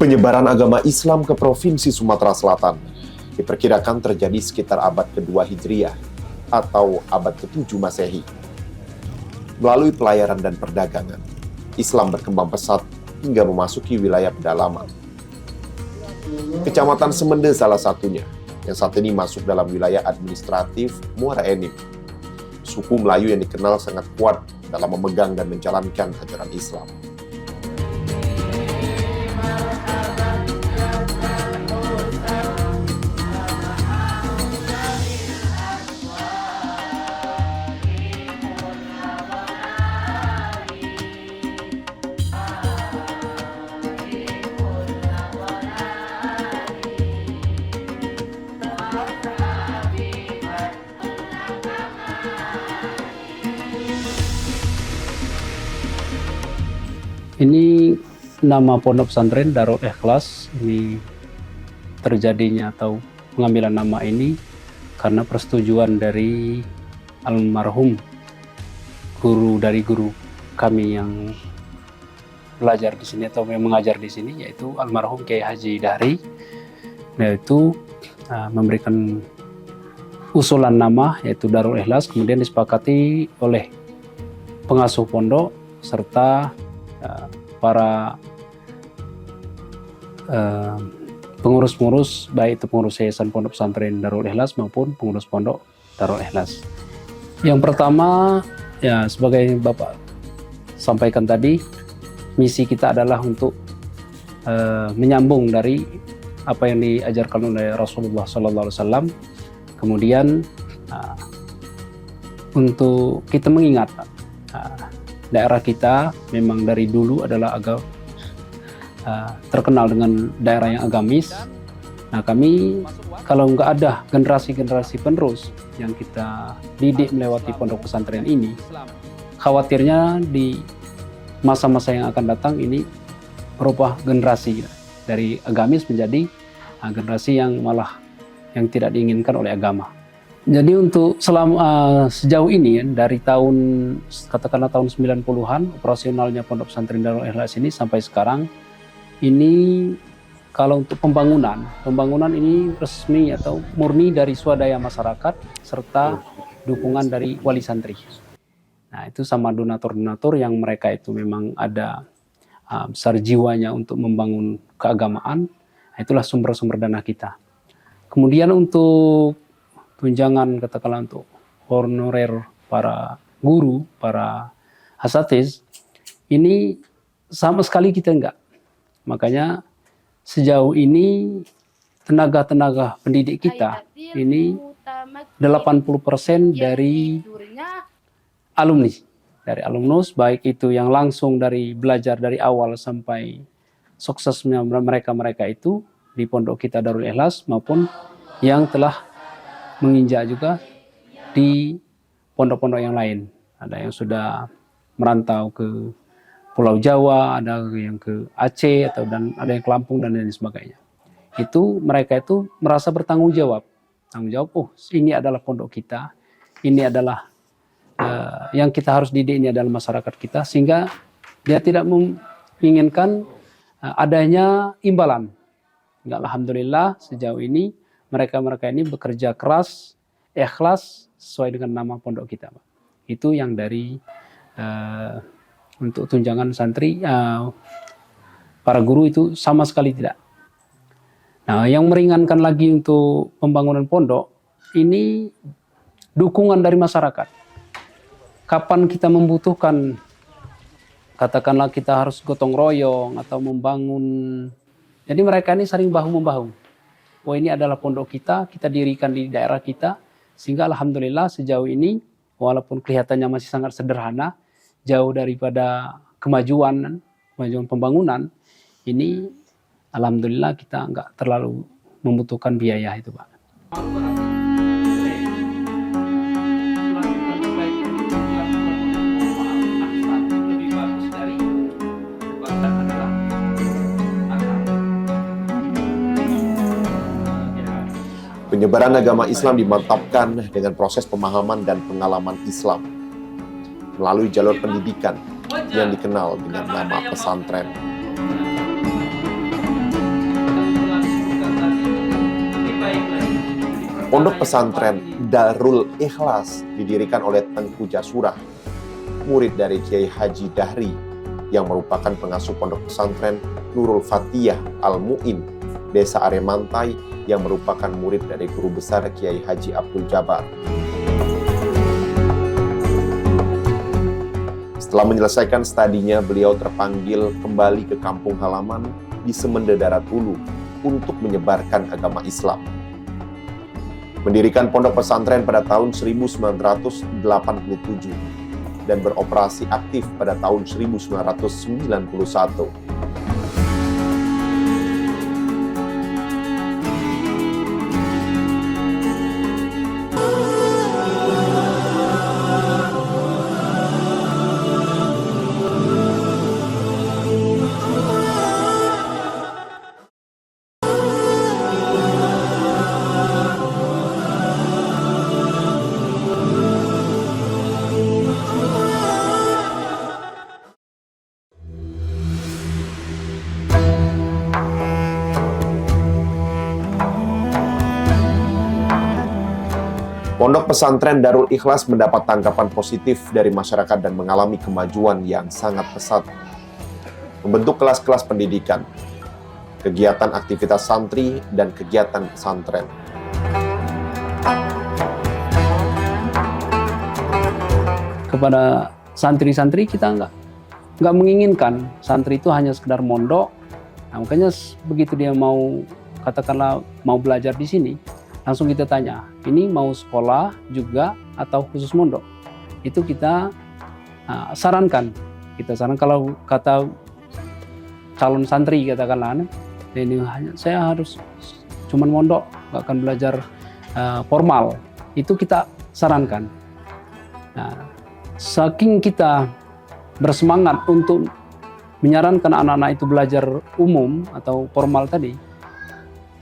Penyebaran agama Islam ke Provinsi Sumatera Selatan diperkirakan terjadi sekitar abad kedua Hijriah atau abad ke-7 Masehi. Melalui pelayaran dan perdagangan, Islam berkembang pesat hingga memasuki wilayah pedalaman. Kecamatan Semende salah satunya, yang saat ini masuk dalam wilayah administratif Muara Enim. Suku Melayu yang dikenal sangat kuat dalam memegang dan menjalankan ajaran Islam. Ini nama pondok pesantren Darul Ikhlas. Ini terjadinya atau pengambilan nama ini karena persetujuan dari almarhum guru kami yang belajar di sini atau yang mengajar di sini, yaitu almarhum Kiai Haji Dahri. Yaitu memberikan usulan nama yaitu Darul Ikhlas, kemudian disepakati oleh pengasuh pondok serta para pengurus-pengurus, baik itu pengurus yayasan pondok pesantren Darul Ikhlas maupun pengurus pondok Darul Ikhlas. Yang pertama, ya sebagai Bapak sampaikan tadi, misi kita adalah untuk menyambung dari apa yang diajarkan oleh Rasulullah SAW. Kemudian untuk kita mengingat daerah kita memang dari dulu adalah agak terkenal dengan daerah yang agamis. Nah, kami kalau nggak ada generasi-generasi penerus yang kita didik melewati pondok pesantren ini, khawatirnya di masa-masa yang akan datang ini berubah generasi dari agamis menjadi generasi yang malah yang tidak diinginkan oleh agama. Jadi untuk sejauh ini dari tahun katakanlah tahun 90-an operasionalnya pondok pesantren Darul Ikhlas ini sampai sekarang ini, kalau untuk pembangunan ini resmi atau murni dari swadaya masyarakat serta dukungan dari wali santri. Nah, itu sama donatur-donatur yang mereka itu memang ada besar jiwanya untuk membangun keagamaan. Nah, itulah sumber-sumber dana kita. Kemudian untuk tunjangan katakanlah untuk honorer para guru, para asatiz, ini sama sekali kita enggak. Makanya sejauh ini tenaga-tenaga pendidik kita ini 80% dari alumnus, baik itu yang langsung dari belajar dari awal sampai suksesnya mereka itu di pondok kita Darul Ikhlas maupun yang telah menginjak juga di pondok-pondok yang lain. Ada yang sudah merantau ke Pulau Jawa, ada yang ke Aceh dan ada yang ke Lampung dan lain sebagainya. Itu mereka itu merasa bertanggung jawab. Tanggung jawab, oh ini adalah pondok kita, ini adalah yang kita harus didik, ini adalah masyarakat kita, sehingga dia tidak menginginkan adanya imbalan. Alhamdulillah sejauh ini mereka ini bekerja keras, ikhlas sesuai dengan nama pondok kita, Pak. Itu yang dari untuk tunjangan santri, para guru itu sama sekali tidak. Nah, yang meringankan lagi untuk pembangunan pondok ini dukungan dari masyarakat. Kapan kita membutuhkan, katakanlah kita harus gotong royong atau membangun, jadi mereka ini saling bahu-membahu. Oh, ini adalah pondok kita dirikan di daerah kita, sehingga alhamdulillah sejauh ini walaupun kelihatannya masih sangat sederhana, jauh daripada kemajuan pembangunan, ini alhamdulillah kita nggak terlalu membutuhkan biaya itu, Pak. Penyebaran agama Islam dimantapkan dengan proses pemahaman dan pengalaman Islam melalui jalur pendidikan yang dikenal dengan nama pesantren. Pondok pesantren Darul Ikhlas didirikan oleh Tengku Jasurah, murid dari Kiai Haji Dahri, yang merupakan pengasuh pondok pesantren Nurul Fatiyah Al-Mu'in, Desa Aremantai, yang merupakan murid dari guru besar Kiai Haji Abdul Jabar. Setelah menyelesaikan studinya, beliau terpanggil kembali ke kampung halaman di Semende Darat Ulu untuk menyebarkan agama Islam. Mendirikan pondok pesantren pada tahun 1987 dan beroperasi aktif pada tahun 1991. Pondok pesantren Darul Ikhlas mendapat tanggapan positif dari masyarakat dan mengalami kemajuan yang sangat pesat. Membentuk kelas-kelas pendidikan, kegiatan aktivitas santri, dan kegiatan pesantren. Kepada santri-santri kita nggak menginginkan santri itu hanya sekedar mondok. Nah, makanya begitu dia mau, katakanlah mau belajar di sini, langsung kita tanya, ini mau sekolah juga atau khusus mondok? Itu kita sarankan. Kita saran kalau kata calon santri katakanlah, ini hanya saya harus cuman mondok, nggak akan belajar formal. Itu kita sarankan. Nah, saking kita bersemangat untuk menyarankan anak-anak itu belajar umum atau formal tadi,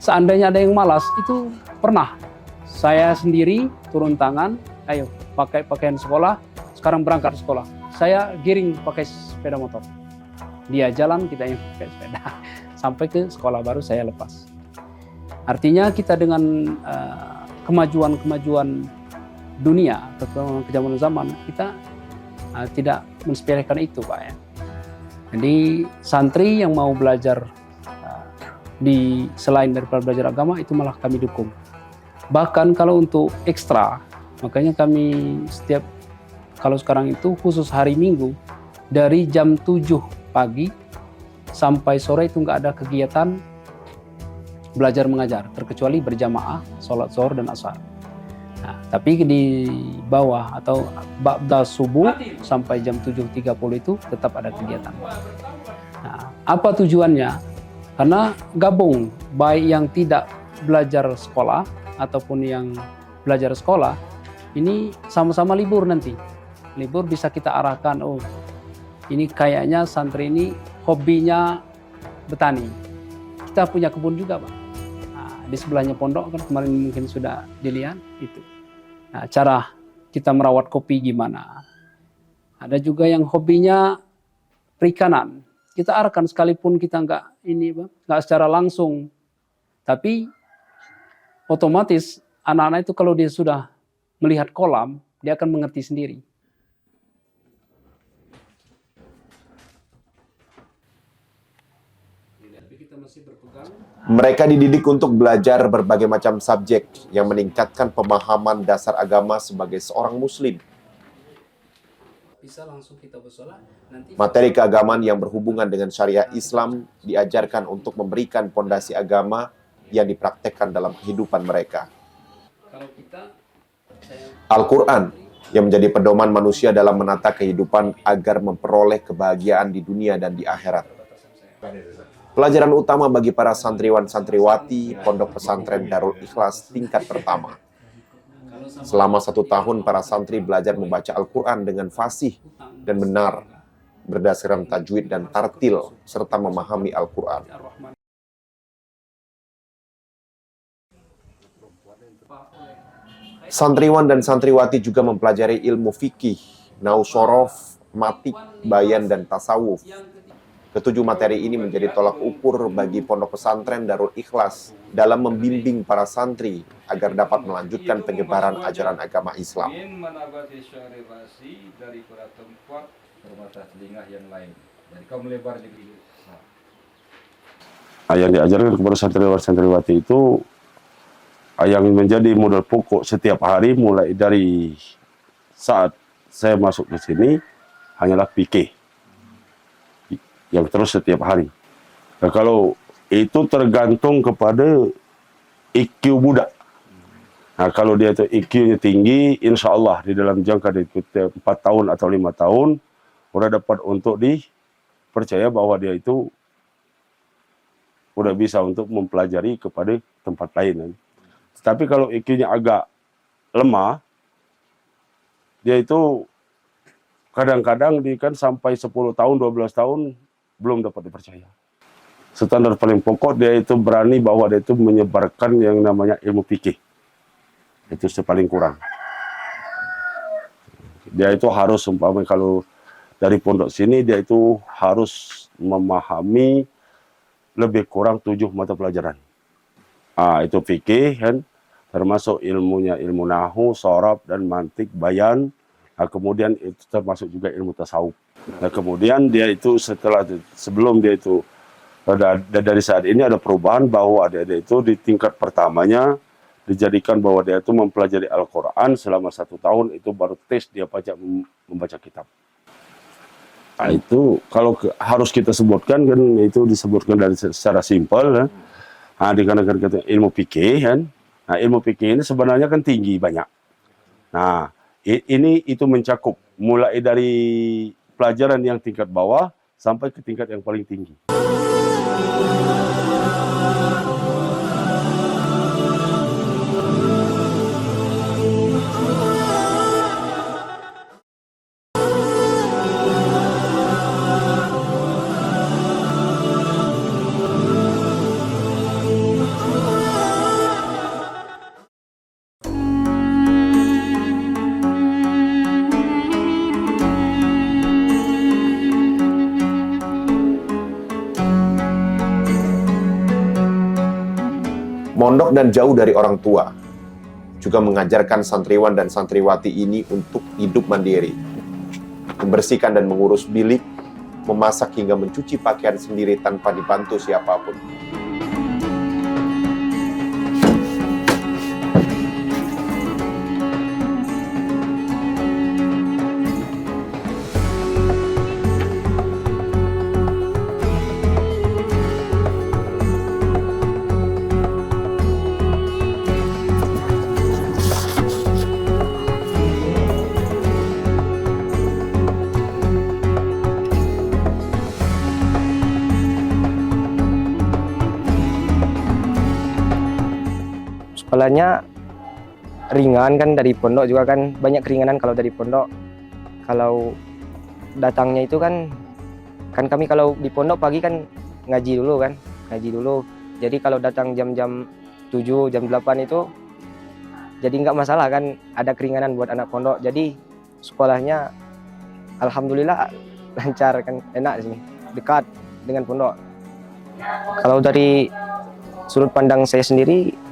seandainya ada yang malas, itu pernah saya sendiri turun tangan, ayo pakai pakaian sekolah, sekarang berangkat sekolah. Saya giring pakai sepeda motor. Dia jalan, kita yang pakai sepeda. Sampai ke sekolah baru saya lepas. Artinya kita dengan kemajuan-kemajuan dunia, kejaman zaman, kita tidak mensepelekan itu, Pak ya. Jadi santri yang mau belajar selain daripada belajar agama, itu malah kami dukung. Bahkan kalau untuk ekstra, makanya kami kalau sekarang itu khusus hari Minggu, dari jam 7 pagi sampai sore itu nggak ada kegiatan belajar mengajar, terkecuali berjamaah, sholat zuhur dan asar. Nah, tapi di bawah atau ba'da subuh sampai jam 7.30 itu tetap ada kegiatan. Nah, apa tujuannya? Karena gabung, baik yang tidak belajar sekolah ataupun yang belajar sekolah, ini sama-sama libur nanti. Libur bisa kita arahkan, oh ini kayaknya santri ini hobinya bertani. Kita punya kebun juga, Pak. Nah, di sebelahnya pondok kan kemarin mungkin sudah dilihat itu. Nah, cara kita merawat kopi gimana. Ada juga yang hobinya perikanan. Kita arahkan sekalipun kita nggak secara langsung, tapi otomatis anak-anak itu kalau dia sudah melihat kolam, dia akan mengerti sendiri. Mereka dididik untuk belajar berbagai macam subjek yang meningkatkan pemahaman dasar agama sebagai seorang muslim. Materi keagamaan yang berhubungan dengan syariah Islam diajarkan untuk memberikan pondasi agama yang dipraktekkan dalam kehidupan mereka. Al-Quran yang menjadi pedoman manusia dalam menata kehidupan agar memperoleh kebahagiaan di dunia dan di akhirat. Pelajaran utama bagi para santriwan-santriwati Pondok Pesantren Darul Ikhlas tingkat pertama. Selama 1 tahun, para santri belajar membaca Al-Quran dengan fasih dan benar, berdasarkan tajwid dan tartil, serta memahami Al-Quran. Santriwan dan santriwati juga mempelajari ilmu fikih, nahwu shorof, matik, bayan, dan tasawuf. Ketujuh materi ini menjadi tolak ukur bagi Pondok Pesantren Darul Ikhlas dalam membimbing para santri agar dapat melanjutkan penyebaran ajaran agama Islam. Yang diajarkan kepada santriwati itu yang menjadi modal pokok setiap hari mulai dari saat saya masuk ke sini hanyalah fikih yang terus setiap hari. Nah, kalau itu tergantung kepada IQ budak. Nah, kalau dia itu IQ-nya tinggi, insya Allah di dalam jangka 4 tahun atau 5 tahun, udah dapat untuk dipercaya bahwa dia itu udah bisa untuk mempelajari kepada tempat lain. Tapi kalau IQ-nya agak lemah, dia itu kadang-kadang dia kan sampai 10 tahun, 12 tahun, belum dapat dipercaya. Standar paling pokok dia itu berani bahwa dia itu menyebarkan yang namanya ilmu fikih. Itu paling kurang. Dia itu harus umpamanya kalau dari pondok sini dia itu harus memahami lebih kurang 7 mata pelajaran. Itu fikih kan, termasuk ilmunya ilmu nahwu, sharaf dan mantik, bayan. Kemudian itu termasuk juga ilmu tasawuf. Nah, kemudian dia itu sebelum dia itu dari saat ini ada perubahan bahwa dia itu di tingkat pertamanya dijadikan bahwa dia itu mempelajari Al-Quran selama 1 tahun, itu baru tes dia membaca kitab. Nah, itu kalau harus kita sebutkan kan itu disebutkan dari secara simpel ya. Dikarenakan kata ilmu fikih kan. Nah, ilmu fikih ini sebenarnya kan tinggi banyak. Nah, ini itu mencakup mulai dari pelajaran yang tingkat bawah sampai ke tingkat yang paling tinggi. Mondok dan jauh dari orang tua juga mengajarkan santriwan dan santriwati ini untuk hidup mandiri, membersihkan dan mengurus bilik, memasak hingga mencuci pakaian sendiri tanpa dibantu siapapun. Sekolahnya ringan kan, dari pondok juga kan banyak keringanan kalau dari pondok. Kalau datangnya itu kan kami kalau di pondok pagi kan ngaji dulu. Jadi kalau datang jam-jam 7, jam 8 itu jadi nggak masalah kan, ada keringanan buat anak pondok. Jadi sekolahnya alhamdulillah lancar kan, enak sih, dekat dengan pondok. Kalau dari sudut pandang saya sendiri,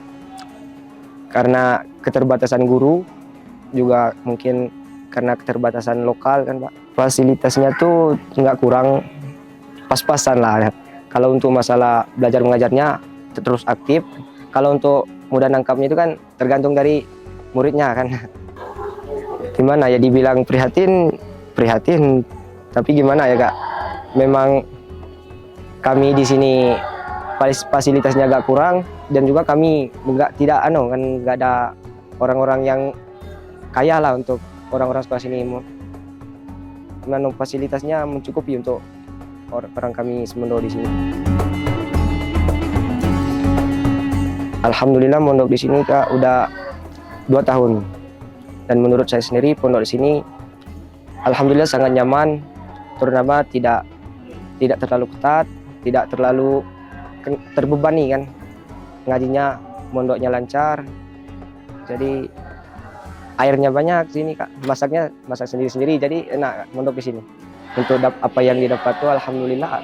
karena keterbatasan guru, juga mungkin karena keterbatasan lokal kan Pak, fasilitasnya tuh nggak kurang, pas-pasan lah. Kalau untuk masalah belajar mengajarnya terus aktif. Kalau untuk mudah nangkapnya itu kan tergantung dari muridnya kan. Gimana ya, dibilang prihatin, tapi gimana ya Kak, memang kami di sini fasilitasnya agak kurang, dan juga kami tidak ada orang-orang yang kaya lah untuk orang-orang sekolah sini. Memang fasilitasnya mencukupi untuk orang kami semondok di sini. Alhamdulillah mondok di sini Kak udah 2 tahun, dan menurut saya sendiri pondok di sini alhamdulillah sangat nyaman, terutama tidak terlalu ketat, tidak terlalu terbebani kan, ngajinya mondoknya lancar, jadi airnya banyak sini Kak, masak sendiri-sendiri, jadi enak mondok di sini. Untuk apa yang didapat tuh alhamdulillah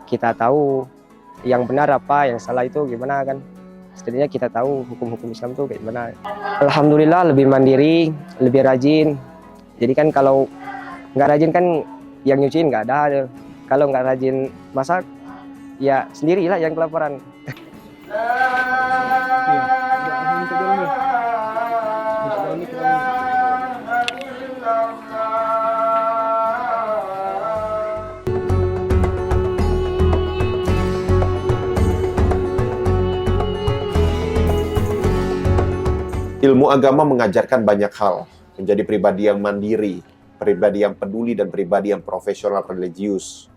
kita tahu yang benar apa, yang salah itu gimana kan. Setidaknya kita tahu hukum-hukum Islam itu kayak gimana. Alhamdulillah lebih mandiri, lebih rajin. Jadi kan kalau nggak rajin kan yang nyuciin nggak ada. Kalau nggak rajin masak, ya sendirilah yang kelaparan. Ilmu agama mengajarkan banyak hal, menjadi pribadi yang mandiri, pribadi yang peduli, dan pribadi yang profesional religius.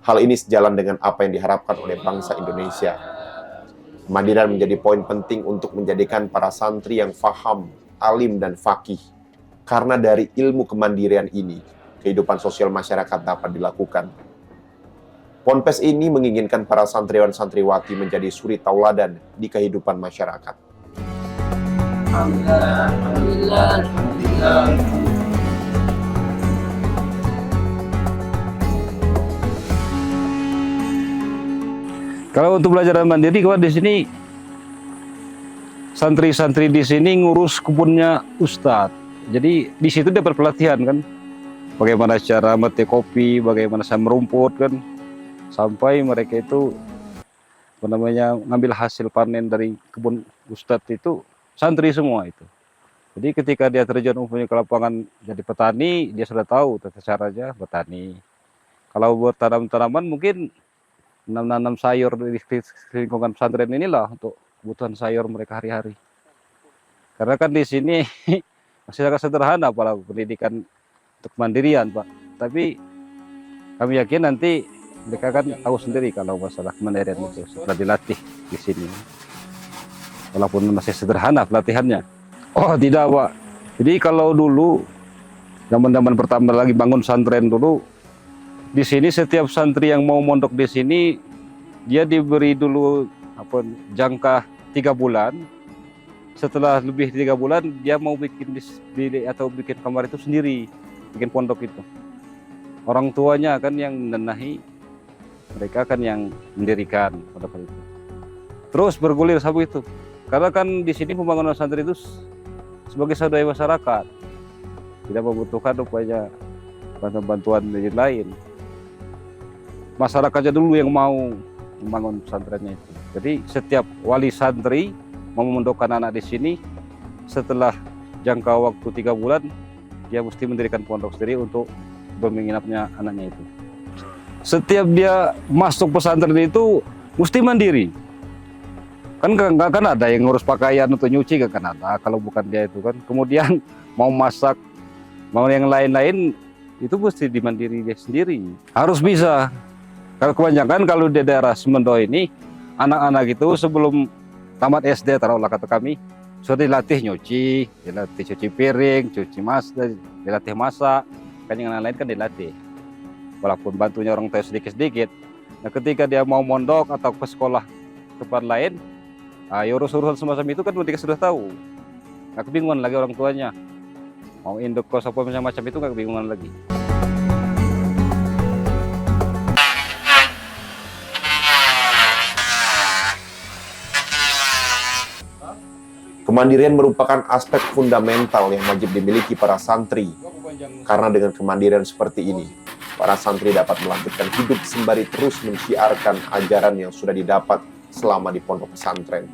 Hal ini sejalan dengan apa yang diharapkan oleh bangsa Indonesia. Kemandirian menjadi poin penting untuk menjadikan para santri yang faham, alim, dan faqih. Karena dari ilmu kemandirian ini, kehidupan sosial masyarakat dapat dilakukan. Ponpes ini menginginkan para santriwan santriwati menjadi suri tauladan di kehidupan masyarakat. Alhamdulillah. Kalau untuk belajar mandiri, kawan di sini santri-santri di sini ngurus kebunnya Ustadz. Jadi di situ dapat pelatihan kan, bagaimana cara metik kopi, bagaimana cara merumput kan, sampai mereka itu ngambil hasil panen dari kebun Ustadz itu santri semua itu. Jadi ketika dia terjun umumnya ke lapangan jadi petani, dia sudah tahu tata caranya bertani. Kalau buat tanam-tanaman mungkin nanam sayur di lingkungan pesantren inilah untuk kebutuhan sayur mereka hari-hari. Karena kan di sini masih sangat sederhana para pendidikan untuk kemandirian, Pak. Tapi kami yakin nanti mereka kan tahu sendiri kalau masalah kemandirian itu setelah dilatih di sini. Walaupun masih sederhana pelatihannya. Oh tidak, Pak. Jadi kalau dulu zaman-zaman pertama lagi bangun santren dulu, di sini setiap santri yang mau mondok di sini dia diberi dulu jangka 3 bulan. Setelah lebih 3 bulan dia mau bikin atau bikin kamar itu sendiri, bikin pondok itu. Orang tuanya kan yang menenahi, mereka kan yang mendirikan pondok itu. Terus bergulir sampai itu. Karena kan di sini pembangunan santri itu sebagai swadaya masyarakat, tidak membutuhkan upaya bantuan dari lain. Masyarakatnya dulu yang mau membangun pesantrennya itu. Jadi setiap wali santri mau memondokkan anak di sini, setelah jangka waktu 3 bulan, dia mesti mendirikan pondok sendiri untuk menginapnya anaknya itu. Setiap dia masuk pesantren itu mesti mandiri. Kan nggak kan ada yang ngurus pakaian untuk nyuci, kan ada kalau bukan dia itu kan. Kemudian mau masak, mau yang lain-lain itu mesti dimandiri dia sendiri. Harus bisa. Kalau kebanyakan kalau di daerah Semendo ini anak-anak itu sebelum tamat SD taruhlah kata kami sudah dilatih nyuci, dilatih cuci piring, dilatih masak. Kan yang lain kan dilatih. Walaupun bantunya orang tua sedikit-sedikit. Nah, ketika dia mau mondok atau ke sekolah tempat lain, urus-urusan semacam itu kan mereka sudah tahu. Nggak kebingungan lagi orang tuanya. Mau induk kos apa macam itu nggak kebingungan lagi. Kemandirian merupakan aspek fundamental yang wajib dimiliki para santri. Karena dengan kemandirian seperti ini, para santri dapat melanjutkan hidup sembari terus mensyiarkan ajaran yang sudah didapat selama di pondok pesantren.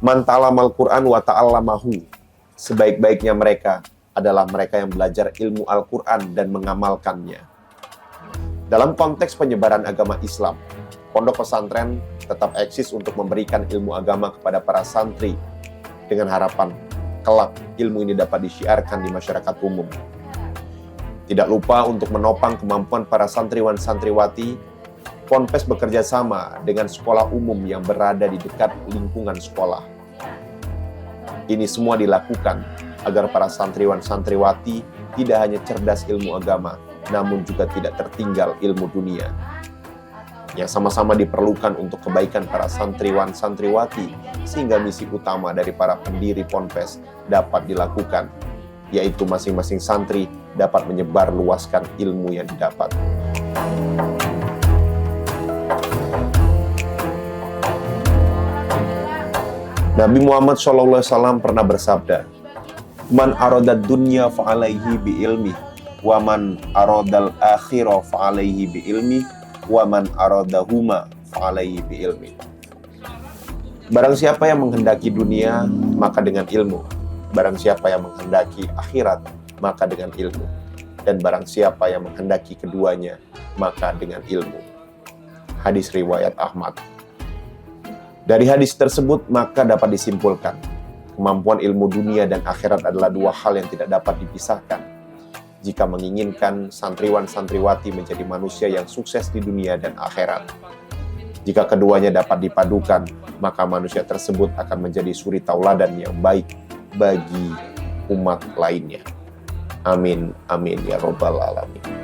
Man ta'allamal Qur'an wa ta'allamahu. Sebaik-baiknya mereka adalah mereka yang belajar ilmu Al-Quran dan mengamalkannya. Dalam konteks penyebaran agama Islam, pondok pesantren tetap eksis untuk memberikan ilmu agama kepada para santri dengan harapan kelak ilmu ini dapat disiarkan di masyarakat umum. Tidak lupa untuk menopang kemampuan para santriwan santriwati, Ponpes bekerja sama dengan sekolah umum yang berada di dekat lingkungan sekolah. Ini semua dilakukan agar para santriwan santriwati tidak hanya cerdas ilmu agama, namun juga tidak tertinggal ilmu dunia, yang sama-sama diperlukan untuk kebaikan para santriwan santriwati, sehingga misi utama dari para pendiri Ponpes dapat dilakukan, yaitu masing-masing santri dapat menyebar luaskan ilmu yang didapat. Nabi Muhammad SAW pernah bersabda, "Man aradad dunya fa'alaihi bi ilmi, wa man aradal akhirah fa'alaihi bi ilmi, wa man aradahuma fa'alaihi bi ilmi." Barang siapa yang menghendaki dunia, maka dengan ilmu. Barang siapa yang menghendaki akhirat, maka dengan ilmu. Dan barang siapa yang menghendaki keduanya, maka dengan ilmu. Hadis riwayat Ahmad. Dari hadis tersebut, maka dapat disimpulkan, kemampuan ilmu dunia dan akhirat adalah dua hal yang tidak dapat dipisahkan. Jika menginginkan santriwan-santriwati menjadi manusia yang sukses di dunia dan akhirat. Jika keduanya dapat dipadukan, maka manusia tersebut akan menjadi suri tauladan yang baik bagi umat lainnya. Amin, amin, ya Rabbal Alamin.